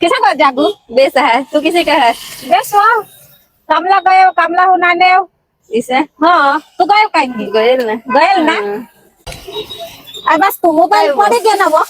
कैसा कर जागू बेस है। तू किसे का है? बेस हो कमला गयो कमला हो ना ने इसे हाँ तू गयो कहीं गयल ना गयल ना अब बस तू मोबाइल पड़े गया ना वो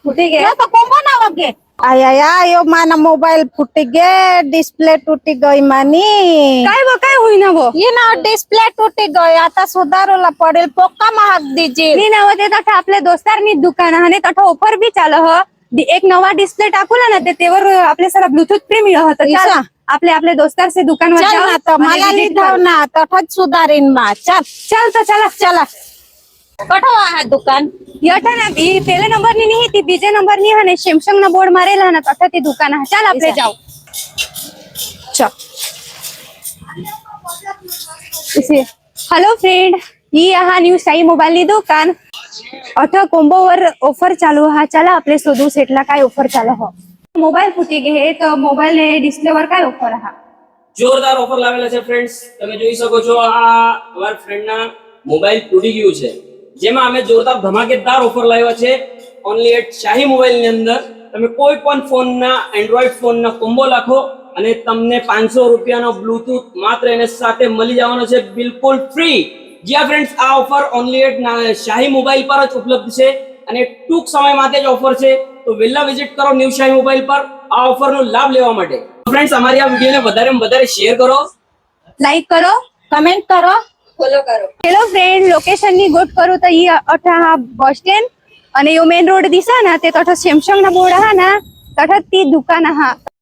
फुटी ये गया तो कोंबो ना वगे आया माना मोबाइल फुटी गए डिस्प्ले टूटी गई मानी काय हुई ना वो ये ना डिस्प्ले टूटी गई आता सुधारोला पडेल पोका महाग दीजिए मी ना ते तठा आपल्या दोस्तारनी दुकान आणि तठा ऑफर बी चालू ह एक नवा डिस्प्ले टाकूला ना तेवर आपले सारा ब्लूटूथ फ्री मिळत होतं चल ऐसा? आपले दोस्तार से दुकान वर चल जाओ ना तो आणि मला visit लिधाव करू. ना तठच सुधारीन मा चल चल तर चला चला कठो आहे दुकान यठा ना बी पहले नंबर नी नहीं ती बीजे नंबर नी हने सैमसंग ना बोर्ड मारेला ना तठा ती दुकान है चल आपले ऐसा? जाओ चल इसे हेलो फ्रेंड ही यहाँ न्यू साई मोबाईल नी दुकान अठा कोंबो वर ऑफर चालू हा चला आपले शोधू सेटला काय ऑफर चालू हो मोबाईल फूटी गए तो मोबाईल ने डिस्प्ले वर काय ऑफर हा જોરદાર ઓફર લાવેલા છે ફ્રેન્ડ્સ તમે જોઈ શકો છો આ અમારા ફ્રેન્ડના મોબાઈલ તૂટી ગયું છે જેમાં અમે જોરદાર ધમાકેદાર ઓફર લાવ્યા છે ઓનલી એટ શાહી મોબાઈલની અંદર તમે કોઈ પણ ફોનના એન્ડ્રોઈડ ફોનના કોમ્બો રાખો અને તમને 500 રૂપિયાનો બ્લૂટૂથ માત્ર એને સાથે મળી જવાનો છે બિલકુલ ફ્રી જી હા ફ્રેન્ડ્સ આ ઓફર ઓનલી એટ શાહી મોબાઈલ પર જ ઉપલબ્ધ છે અને ટૂંક સમય માટે જ ઓફર છે તો વહેલા વિઝિટ કરો ન્યૂ શાહી મોબાઈલ પર આ ઓફરનો લાભ લેવા માટે फ्रेंड्स हमारी आ वीडियो ने વધારે में વધારે शेयर करो लाइक करो कमेंट करो फॉलो करो हेलो फ्रेंड लोकेशन ની ગોઠ કરું તો ઈ અઠા બસ સ્ટેન્ડ અને યો મેન રોડ દિશા ના તે તઠા સેમસંગ ના બોર્ડ હા ના તઠા તી દુકાન હા